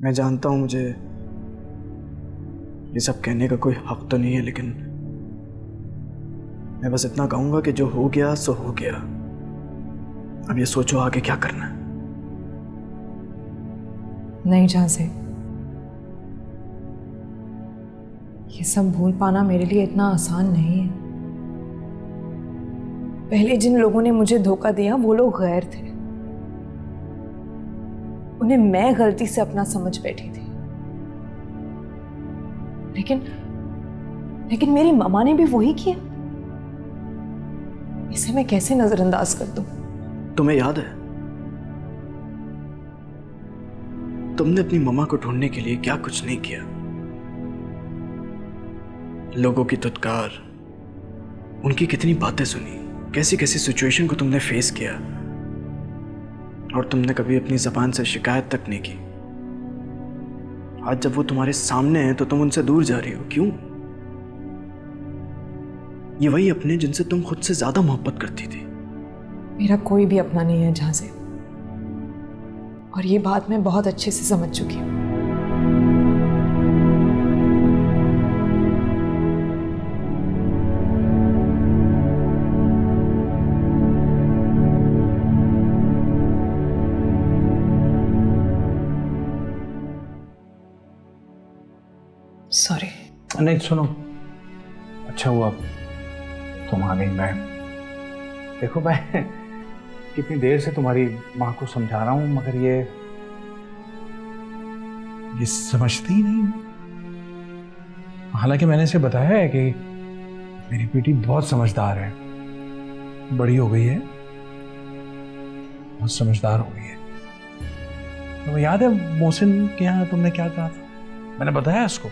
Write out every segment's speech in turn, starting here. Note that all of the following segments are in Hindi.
मैं जानता हूं मुझे ये सब कहने का कोई हक तो नहीं है, लेकिन मैं बस इतना कहूंगा कि जो हो गया सो हो गया। अब ये सोचो आगे क्या करना है। नहीं झांसे, ये सब भूल पाना मेरे लिए इतना आसान नहीं है। पहले जिन लोगों ने मुझे धोखा दिया वो लोग गैर थे, उन्हें मैं गलती से अपना समझ बैठी थी। लेकिन मेरी मामा ने भी वही किया। इसे मैं कैसे नजरअंदाज कर दूं? तुम्हें याद है तुमने अपनी मम्मा को ढूंढने के लिए क्या कुछ नहीं किया? लोगों की धुतकार, उनकी कितनी बातें सुनी, कैसी कैसी सिचुएशन को तुमने फेस किया, और तुमने कभी अपनी जबान से शिकायत तक नहीं की। आज जब वो तुम्हारे सामने हैं तो तुम उनसे दूर जा रही हो, क्यों? ये वही अपने जिनसे तुम खुद से ज्यादा मोहब्बत करती थी। मेरा कोई भी अपना नहीं है झांसे, और ये बात मैं बहुत अच्छे से समझ चुकी हूँ। सॉरी। नहीं सुनो, अच्छा हुआ तुम आ गई। मैं देखो, मैं कितनी देर से तुम्हारी माँ को समझा रहा हूँ, मगर ये समझती ही नहीं। हालांकि मैंने इसे बताया है कि मेरी बेटी बहुत समझदार है, बड़ी हो गई है, बहुत समझदार हो गई है। तो याद है मोहसिन के यहाँ तुमने क्या कहा था? मैंने बताया उसको।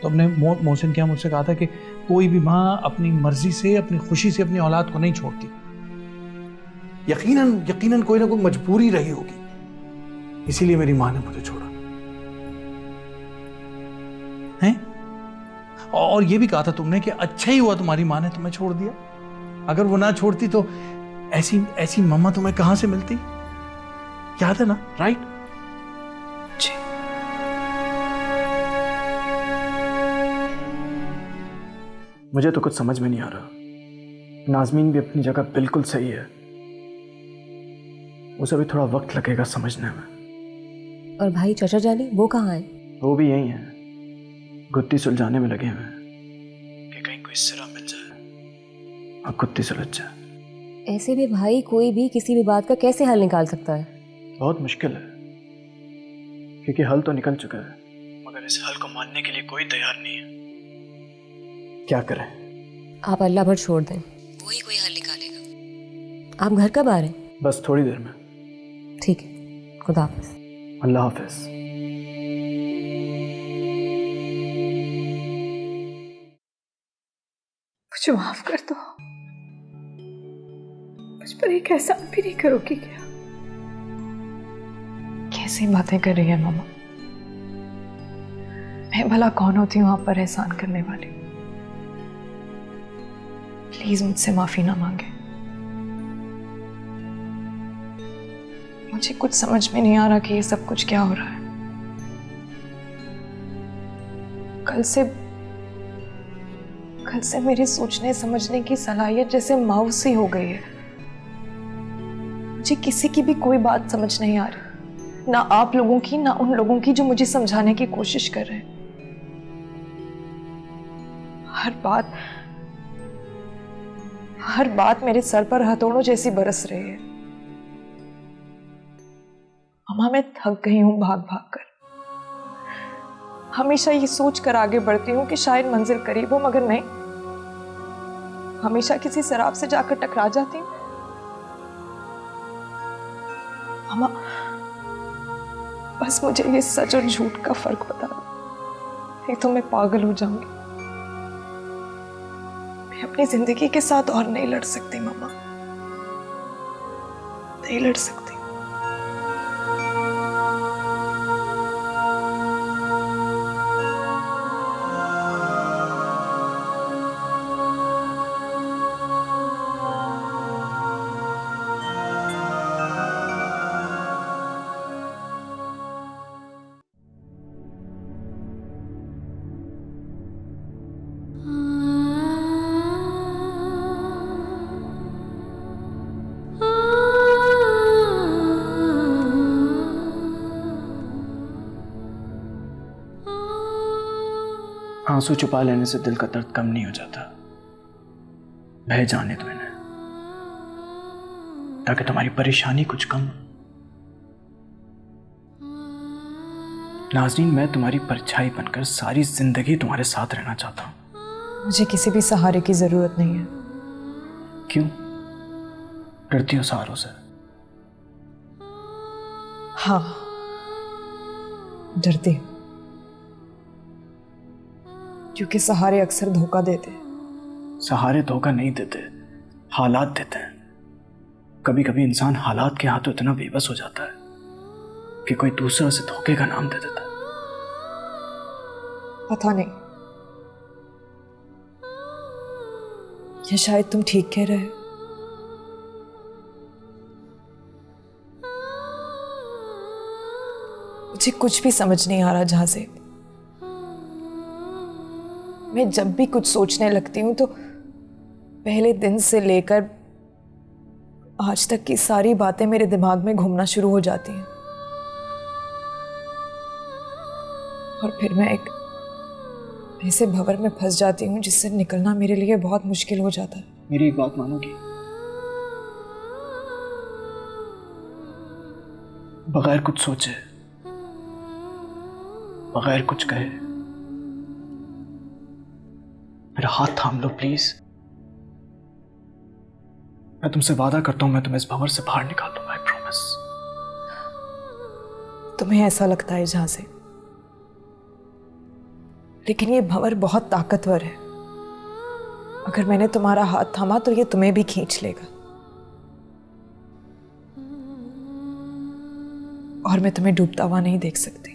तो अपने मोहसिन क्या मुझसे कहा था कि कोई भी माँ अपनी मर्जी से, अपनी खुशी से अपनी औलाद को नहीं छोड़ती। यकीनन कोई ना कोई मजबूरी रही होगी, इसीलिए मेरी माँ ने मुझे छोड़ा है। और ये भी कहा था तुमने कि अच्छा ही हुआ तुम्हारी माँ ने तुम्हें छोड़ दिया। अगर वो ना छोड़ती तो ऐसी मम्मा तुम्हें कहां से मिलती? याद है ना? राइट? जी। मुझे तो कुछ समझ में नहीं आ रहा। नाज़मीन भी अपनी जगह बिल्कुल सही है, उसे भी थोड़ा वक्त लगेगा समझने में। और भाई चाचा जानी वो कहाँ है? वो भी यही है, गुत्ती सुलझाने में लगे हुए हैं कि कहीं कोई सिरा मिल जाए और गुत्ती सुलझ जाए। ऐसे भी भाई कोई भी किसी भी बात का कैसे हल निकाल सकता है? बहुत मुश्किल है, क्योंकि हल तो निकल चुका है, मगर इस हल को मानने के लिए कोई तैयार नहीं है। क्या करें? आप अल्लाह पर छोड़ दें, वही कोई हल निकालेगा। आप घर कब आ रहे हैं? बस थोड़ी देर में। ठीक है, खुदा हाफिज। अल्लाह हाफिज। मुझे माफ कर दो, मुझ पर एक एहसान भी नहीं करोगी क्या? कैसी बातें कर रही है मामा? मैं भला कौन होती हूँ आप पर एहसान करने वाली? प्लीज मुझसे माफी ना मांगे। मुझे कुछ समझ में नहीं आ रहा कि ये सब कुछ क्या हो रहा है। कल से मेरी सोचने समझने की सलाहियत जैसे मायूस सी हो गई है। मुझे किसी की भी कोई बात समझ नहीं आ रही, ना आप लोगों की, ना उन लोगों की जो मुझे समझाने की कोशिश कर रहे हैं। हर बात मेरे सर पर हथौड़ों जैसी बरस रही है। अम्मा, मैं थक गई हूं भाग भाग कर। हमेशा ये सोच कर आगे बढ़ती हूँ कि शायद मंजिल करीब हो, मगर नहीं, हमेशा किसी सराब से जाकर टकरा जाती हूँ। अम्मा, बस मुझे ये सच और झूठ का फर्क बता दो, नहीं तो मैं पागल हो जाऊंगी। मैं अपनी जिंदगी के साथ और नहीं लड़ सकती मम्मा, नहीं लड़ सकती। आंसू छुपा लेने से दिल का दर्द कम नहीं हो जाता। बह जाने दो इन्हें, ताकि तुम्हारी परेशानी कुछ कम हो। नाज़नीन, मैं तुम्हारी परछाई बनकर सारी जिंदगी तुम्हारे साथ रहना चाहता हूं। मुझे किसी भी सहारे की जरूरत नहीं है। क्यों डरती हो सहारों से? हाँ, डरती हूँ, क्योंकि सहारे अक्सर धोखा देते। सहारे धोखा नहीं देते, हालात देते हैं। कभी कभी इंसान हालात के हाथों इतना बेबस हो जाता है कि कोई दूसरा उसे धोखे का नाम दे देता है। पता नहीं, या शायद तुम ठीक कह रहे हो। मुझे कुछ भी समझ नहीं आ रहा जहां से। मैं जब भी कुछ सोचने लगती हूं तो पहले दिन से लेकर आज तक की सारी बातें मेरे दिमाग में घूमना शुरू हो जाती हैं, और फिर मैं एक ऐसे भंवर में फंस जाती हूँ जिससे निकलना मेरे लिए बहुत मुश्किल हो जाता है। मेरी एक बात मानोगी? बगैर कुछ सोचे, बगैर कुछ कहे मेरा हाथ थाम लो प्लीज। मैं तुमसे वादा करता हूं, मैं तुम्हें इस भंवर से बाहर निकाल दूंगा, आई प्रॉमिस। तुम्हें ऐसा लगता है जहां से, लेकिन ये भंवर बहुत ताकतवर है। अगर मैंने तुम्हारा हाथ थामा तो ये तुम्हें भी खींच लेगा, और मैं तुम्हें डूबता हुआ नहीं देख सकती।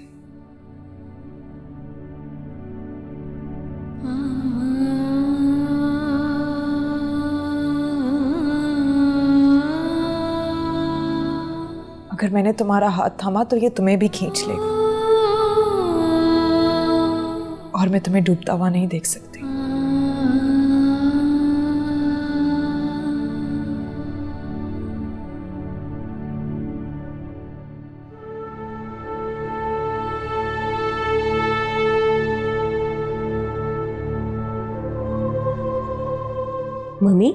अगर मैंने तुम्हारा हाथ थामा तो ये तुम्हें भी खींच लेगा, और मैं तुम्हें डूबता हुआ नहीं देख सकती। मम्मी,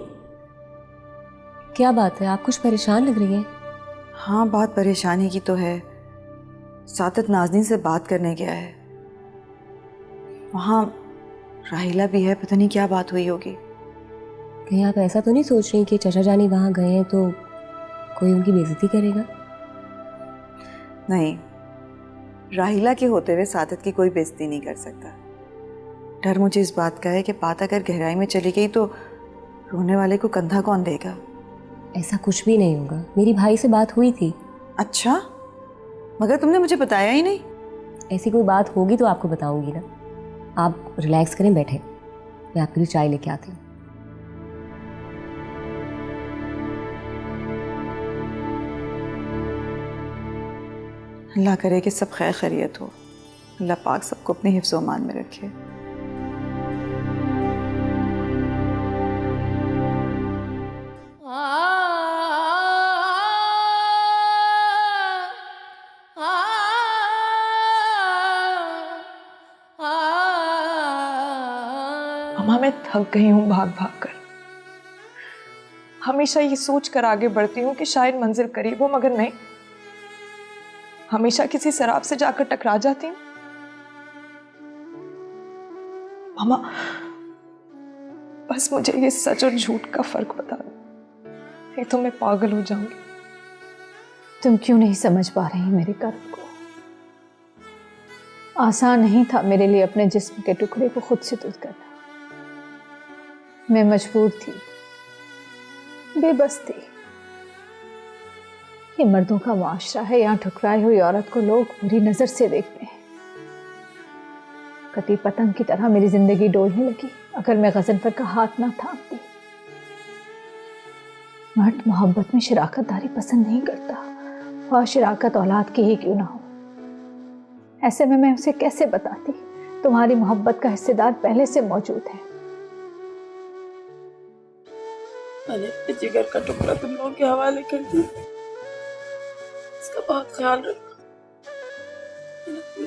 क्या बात है? आप कुछ परेशान लग रही हैं। हाँ, बात परेशानी की तो है। सादत नाज़नीन से बात करने गया है। वहाँ राहिला भी है, पता नहीं क्या बात हुई होगी। कहीं आप ऐसा तो नहीं सोच रही कि चचा जानी वहाँ गए हैं तो कोई उनकी बेइज्जती करेगा? नहीं, राहिला के होते हुए सादत की कोई बेइज्जती नहीं कर सकता। डर मुझे इस बात का है कि बात अगर गहराई में चली गई तो रोने वाले को कंधा कौन देगा। ऐसा कुछ भी नहीं होगा, मेरी भाई से बात हुई थी। अच्छा, मगर तुमने मुझे बताया ही नहीं। ऐसी कोई बात होगी तो आपको बताऊंगी ना। आप रिलैक्स करें, बैठे, मैं आपके लिए चाय लेके आती हूँ। अल्लाह करे कि सब खैर खैरियत हो। अल्लाह पाक सबको अपने हिफ्ज़ व अमान में रखे। अम्मा, मैं थक गई हूँ भाग भाग कर। हमेशा ये सोच कर आगे बढ़ती हूँ कि शायद मंजिल करीब हो, मगर नहीं, हमेशा किसी सराब से जाकर टकरा जाती हूँ। मामा, बस मुझे ये सच और झूठ का फर्क बता दो, नहीं तो मैं पागल हो जाऊंगी। तुम क्यों नहीं समझ पा रही मेरे कर्म को? आसान नहीं था मेरे लिए अपने जिस्म के टुकड़े को खुद से दूर करना। मैं मजबूर थी, बेबस थी। ये मर्दों का मुआशरा है, यहाँ ठुकराई हुई औरत को लोग बुरी नजर से देखते हैं। कटी पतंग की तरह मेरी जिंदगी डोलने लगी अगर मैं गजनफर का हाथ ना थामती। मर्द मोहब्बत में शराकतदारी पसंद नहीं करता, और शराकत औलाद की ही क्यों ना हो। ऐसे में मैं उसे कैसे बताती तुम्हारी मोहब्बत का हिस्सेदार पहले से मौजूद है। मैंने अपने जिगर का टुकड़ा तुम लोगों के हवाले कर दिया, इसका बहुत ख्याल रखना।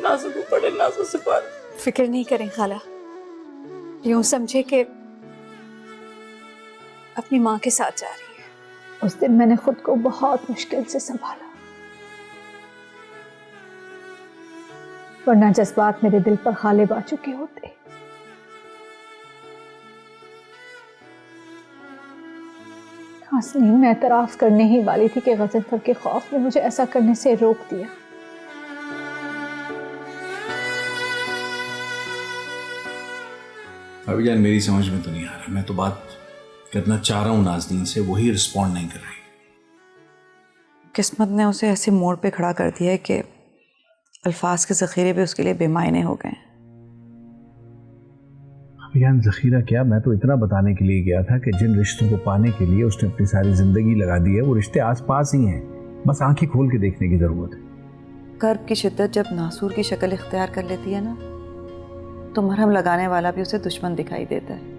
नाजों को बड़े नाजों से पाल। फिक्र नहीं करें खाला, यूं समझे कि अपनी माँ के साथ जा रही है। उस दिन मैंने खुद को बहुत मुश्किल से संभाला, वरना जज्बात मेरे दिल पर गालिब आ चुके होते। नाज़नीन, मैं एतराफ़ करने ही वाली थी कि गज़नफ़र के खौफ ने मुझे ऐसा करने से रोक दिया। अभी जान मेरी समझ में तो नहीं आ रहा। मैं तो बात करना चाह रहा हूँ नाज़नीन से, वही रिस्पॉन्ड नहीं कर रही। किस्मत ने उसे ऐसे मोड़ पे खड़ा कर दिया है कि अल्फाज के ज़ख़ीरे भी उसके लिए बेमायने हो गए। यान ज़ख़ीरा क्या, मैं तो इतना बताने के लिए गया था कि जिन रिश्तों को पाने के लिए उसने अपनी सारी ज़िंदगी लगा दी है वो रिश्ते आसपास ही हैं, बस आंखें खोल के देखने की ज़रूरत है। कर्ब की शिद्दत जब नासूर की शक्ल इख्तियार कर लेती है ना, तो मरहम लगाने वाला भी उसे दुश्मन दिखाई देता है।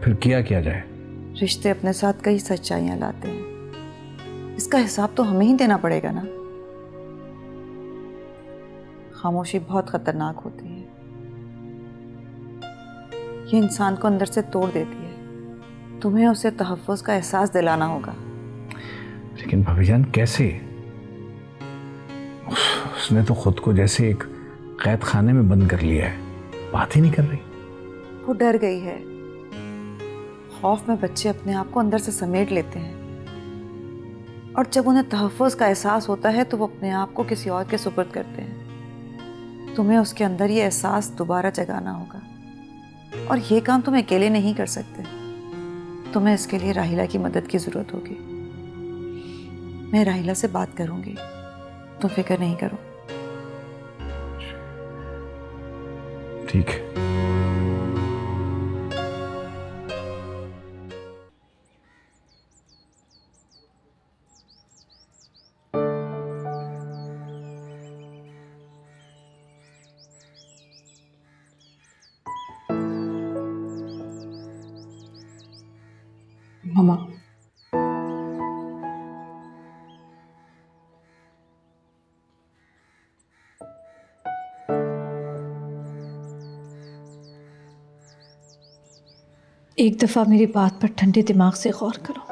फिर किया क्या जाए? रिश्ते अपने साथ कई सच्चाइयां लाते हैं, इसका हिसाब तो हमें ही देना पड़ेगा ना। खामोशी बहुत खतरनाक होती है, ये इंसान को अंदर से तोड़ देती है। तुम्हें उसे तहफ़्फ़ुज़ का एहसास दिलाना होगा। लेकिन भाभीजान कैसे? उसने तो खुद को जैसे एक कैद खाने में बंद कर लिया है, बात ही नहीं कर रही। वो डर गई है। खौफ में बच्चे अपने आप को अंदर से समेट लेते हैं, और जब उन्हें तहफ़्फ़ुज़ का एहसास होता है तो वो अपने आप को किसी और के सुपुर्द करते हैं। तुम्हें उसके अंदर ये एहसास दोबारा जगाना होगा, और ये काम तुम अकेले नहीं कर सकते। तुम्हें इसके लिए राहिला की मदद की ज़रूरत होगी। मैं राहिला से बात करूंगी, तुम फिक्र नहीं करो। ठीक है। मम्मा, एक दफा मेरी बात पर ठंडे दिमाग से गौर करो।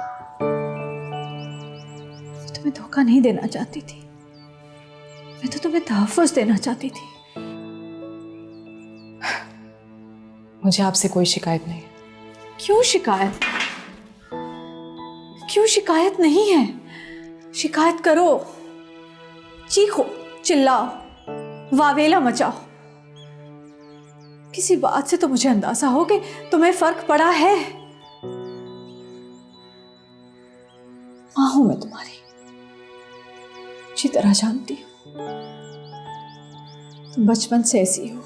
मैं तुम्हें धोखा नहीं देना चाहती थी, मैं तो तुम्हें तहफ़्फ़ुज़ देना चाहती थी। मुझे आपसे कोई शिकायत नहीं। क्यों शिकायत? क्यों शिकायत नहीं है? शिकायत करो, चीखो, चिल्लाओ, वावेला मचाओ। किसी बात से तो मुझे अंदाजा हो कि तुम्हें फर्क पड़ा है। मां हूं मैं तुम्हारी, अच्छी तरह जानती हूं। तुम बचपन से ऐसी हो,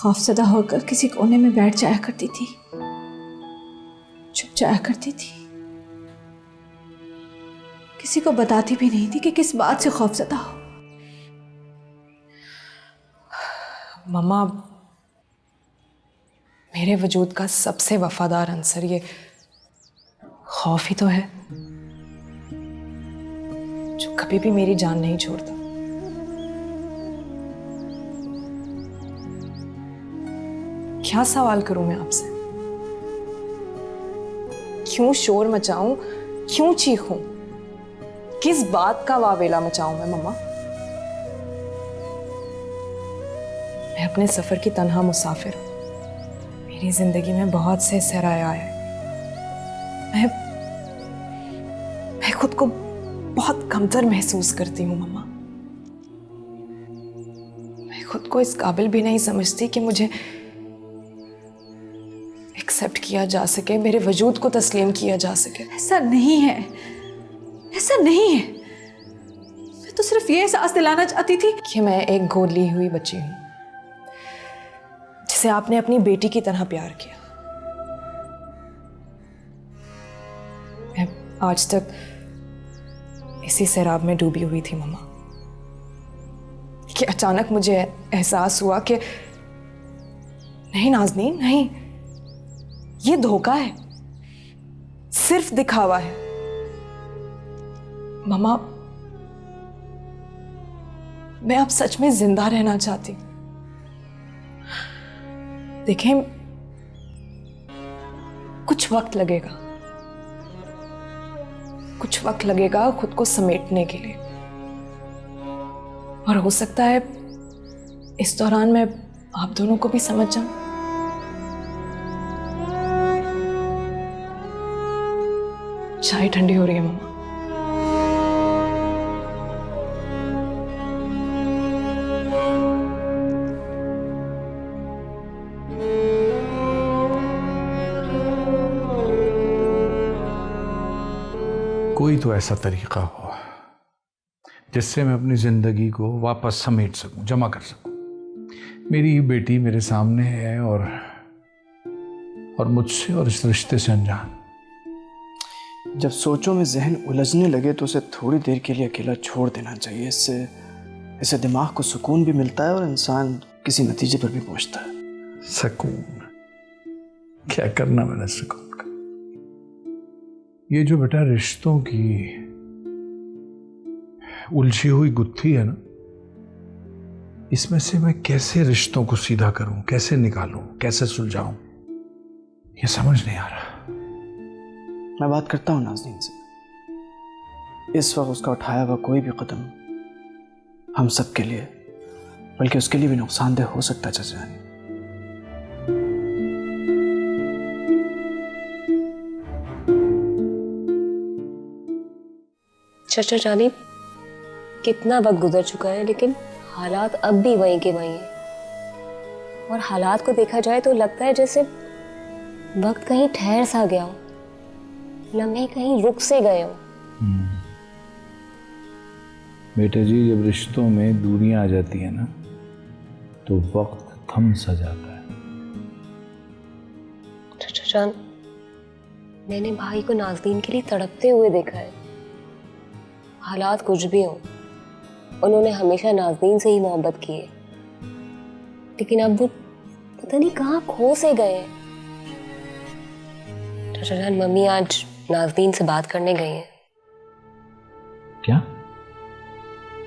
खौफज़दा होकर किसी कोने में बैठ जाया करती थी, चुप जाया करती थी, किसी को बताती भी नहीं थी कि किस बात से खौफज़दा हो। मम्मा, मेरे वजूद का सबसे वफादार अंसर ये खौफ ही तो है, जो कभी भी मेरी जान नहीं छोड़ता। क्या सवाल करूं मैं आपसे? क्यों शोर मचाऊं, क्यों चीखूं, किस बात का वावेला मचाऊं मैं मम्मा? मैं अपने सफर की तन्हा मुसाफिर हूं। मेरी जिंदगी में बहुत से सराय आए। मैं खुद को बहुत कमतर महसूस करती हूँ मम्मा। मैं खुद को इस काबिल भी नहीं समझती कि मुझे एक्सेप्ट किया जा सके, मेरे वजूद को तस्लीम किया जा सके। ऐसा नहीं है, ऐसा नहीं है। मैं तो सिर्फ ये एहसास दिलाना चाहती थी कि मैं एक गोद ली हुई बच्ची हूँ, जिसे आपने अपनी बेटी की तरह प्यार किया। मैं आज तक इसी सैराब में डूबी हुई थी मम्मा, कि अचानक मुझे एहसास हुआ कि नहीं नाज़नीन, नहीं, ये धोखा है, सिर्फ दिखावा है। मम्मा, मैं अब सच में जिंदा रहना चाहती हूँ। देखें, कुछ वक्त लगेगा, कुछ वक्त लगेगा खुद को समेटने के लिए, और हो सकता है इस दौरान मैं आप दोनों को भी समझ जाऊं। चाय ठंडी हो रही है मम्मा। कोई तो ऐसा तरीका हो जिससे मैं अपनी जिंदगी को वापस समेट सकूं, जमा कर सकूं। मेरी बेटी मेरे सामने है और मुझसे और इस रिश्ते से अनजान। जब सोचों में जहन उलझने लगे तो उसे थोड़ी देर के लिए अकेला छोड़ देना चाहिए। इससे दिमाग को सुकून भी मिलता है और इंसान किसी नतीजे पर भी पहुंचता है। सुकून? क्या करना मैंने सुकून का? ये जो बेटा रिश्तों की उलझी हुई गुत्थी है ना, इसमें से मैं कैसे रिश्तों को सीधा करूं, कैसे निकालूं, कैसे सुलझाऊं, ये समझ नहीं आ रहा। मैं बात करता हूं नाज़नीन से। इस वक्त उसका उठाया हुआ कोई भी कदम हम सब के लिए, बल्कि उसके लिए भी नुकसानदेह हो सकता है। चाचा जानी, चाचा जानी, कितना वक्त गुजर चुका है, लेकिन हालात अब भी वहीं के वहीं हैं। और हालात को देखा जाए तो लगता है जैसे वक्त कहीं ठहर सा गया हो, लम्हे कहीं रुक से गए हो। बेटे जी, जब रिश्तों में दूरियां आ जाती है ना तो वक्त थम सा जाता है। चाचा जान, मैंने भाई को नाज़नीन के लिए तड़पते हुए देखा है। हालात कुछ भी हो, उन्होंने हमेशा नाज़नीन से ही मोहब्बत की है, लेकिन अब वो पता नहीं कहाँ खो से गए हैं। चाचा जान, मम्मी आज नाज़नीन से बात करने गई हैं। क्या?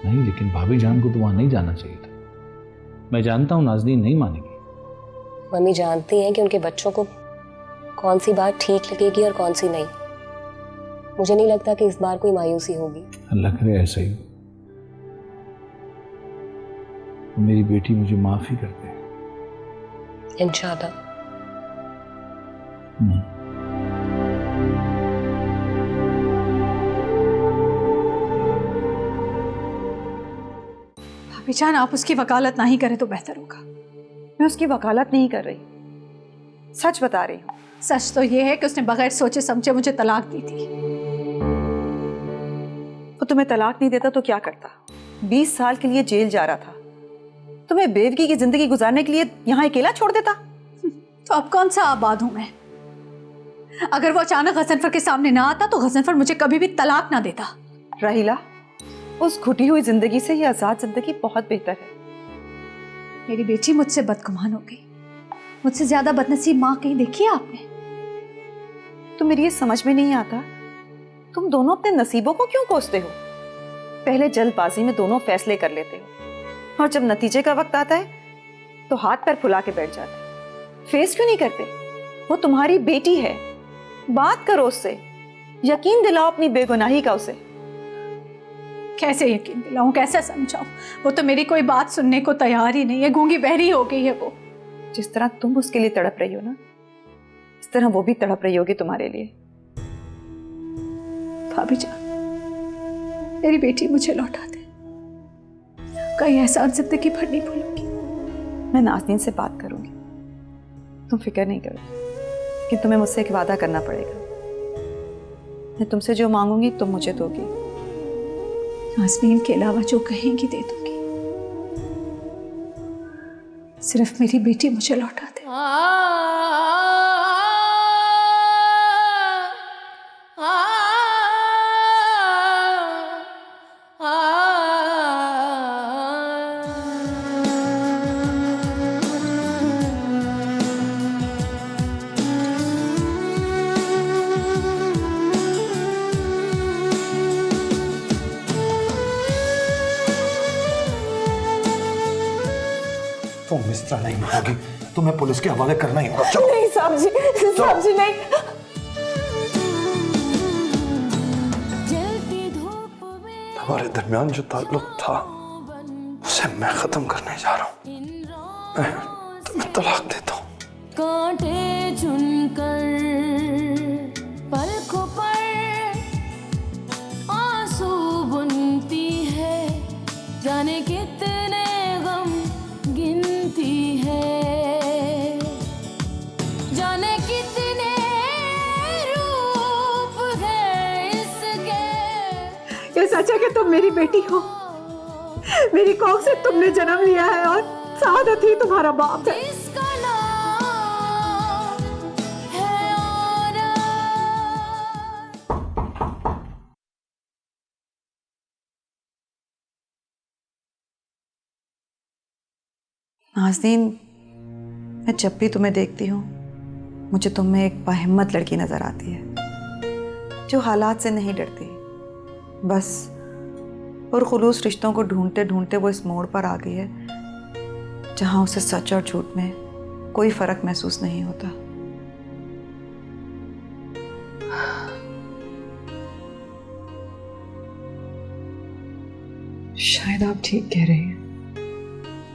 नहीं, लेकिन भाभी जान को तो वहां नहीं जाना चाहिए था। मैं जानता हूं नाज़नीन नहीं मानेगी। मम्मी जानती हैं कि उनके बच्चों को कौन सी बात ठीक लगेगी और कौन सी नहीं। मुझे नहीं लगता कि इस बार कोई मायूसी होगी। लग रहा है ऐसा ही। मेरी बेटी मुझे माफी कर दे। इंशाल्लाह। भाभी जान, आप उसकी वकालत ना ही करें तो बेहतर होगा। मैं उसकी वकालत नहीं कर रही, सच बता रही हूँ। सच तो ये है कि उसने बगैर सोचे समझे मुझे तलाक दी थी। वो तुम्हें तलाक नहीं देता तो क्या करता? 20 साल के लिए जेल जा रहा था, तुम्हें बेवकी की जिंदगी गुजारने के लिए यहाँ अकेला छोड़ देता? तो अब कौन सा आबाद हूं मैं? अगर वो अचानक गजनफर के सामने ना आता तो गजनफर मुझे कभी भी तलाक ना देता। राहिला, उस घुटी हुई जिंदगी से ये आजाद जिंदगी बहुत बेहतर है। मेरी बेटी मुझसे बदगुमान हो गई। मुझसे ज्यादा बदनसीब माँ कहीं देखी है आपने? तो मेरी ये समझ में नहीं आता, तुम दोनों अपने नसीबों को क्यों कोसते हो? पहले जल्दबाजी में दोनों फैसले कर लेते हो, और जब नतीजे का वक्त आता है तो हाथ पैर फुला के बैठ जाते। फेस क्यों नहीं करते? वो तुम्हारी बेटी है, बात करो उससे, यकीन दिलाओ अपनी बेगुनाही का उसे। कैसे यकीन दिलाऊं, कैसे समझाऊं? वो तो मेरी कोई बात सुनने को तैयार ही नहीं है, गूंगी बहरी हो गई है वो। जिस तरह तुम उसके लिए तड़प रही हो ना, इस तरह वो भी तड़प रही होगी तुम्हारे लिए। भाभी जान, मेरी बेटी मुझे लौटा दे, कहीं एहसान जिंदगी भर नहीं भूलूंगी। मैं नाज़नीन से बात करूंगी, तुम फिक्र नहीं करो। कि तुम्हें मुझसे एक वादा करना पड़ेगा। मैं तुमसे जो मांगूंगी तुम मुझे दोगी। नाज़नीन के अलावा जो कहेंगी दे दूंगी, सिर्फ मेरी बेटी मुझे लौटा दे। तुम इस तरह नहीं होगी, तुम्हें पुलिस के हवाले करना ही होगा। चलो। नहीं साहब जी नहीं। हमारे दरमियान जो ताल्लुक था उसे मैं खत्म करने जा रहा हूँ। मैं तुम्हें तलाक देता हूँ। कांटे चुनकर पलकों पर आंसू बुनती है, जाने कितने गम गिनती है, जाने कितने रूप है इसके। ये सच है कि तुम मेरी बेटी हो, मेरी कोख से तुमने जन्म लिया है और सादत ही तुम्हारा बाप है। इसका नाम है औरत। नाज़नीन, मैं जब भी तुम्हें देखती हूँ मुझे तुम में एक बाहिम्मत लड़की नजर आती है, जो हालात से नहीं डरती। बस और खुलूस रिश्तों को ढूंढते ढूंढते वो इस मोड़ पर आ गई है जहाँ उसे सच और झूठ में कोई फर्क महसूस नहीं होता। शायद आप ठीक कह रहे हैं।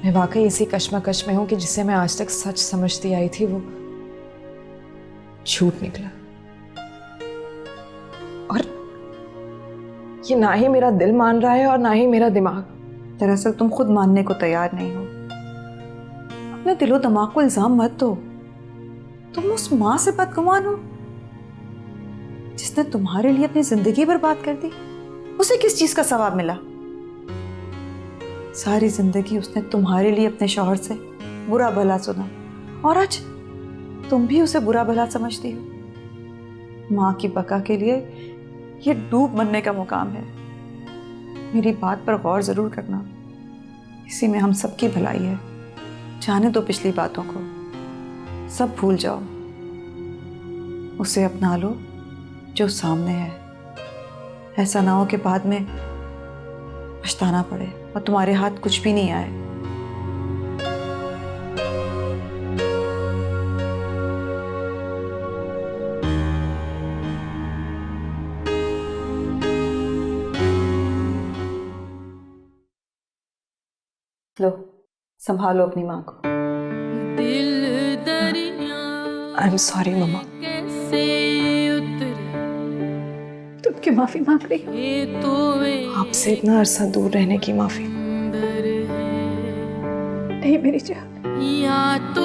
मैं वाकई इसी कश्मकश में हूं कि जिसे मैं आज तक सच समझती आई थी वो झूठ निकला। और ये ना ही मेरा दिल मान रहा है और ना ही मेरा दिमाग। दरअसल तुम खुद मानने को तैयार नहीं हो। अपने दिलो दिमाग को इल्जाम मत दो। तुम उस माँ से बदगुमान हो जिसने तुम्हारे लिए अपनी जिंदगी बर्बाद कर दी। उसे किस चीज का सवाब मिला? सारी जिंदगी उसने तुम्हारे लिए अपने शौहर से बुरा भला सुना और आज तुम भी उसे बुरा भला समझती हो। माँ की बका के लिए ये डूब मरने का मुकाम है। मेरी बात पर गौर जरूर करना, इसी में हम सबकी भलाई है। जाने दो पिछली बातों को, सब भूल जाओ। उसे अपना लो जो सामने है। ऐसा ना हो कि बाद में पछताना पड़े और तुम्हारे हाथ कुछ भी नहीं आए। लो, संभालो अपनी माँ को। दिल दरिया आई एम सॉरी मम्मा। कैसे उतरे तुम क्यों माफी मांग रही हो? ये तो आपसे इतना अरसा दूर रहने की माफी। अंदर है नहीं मेरी जान, या तो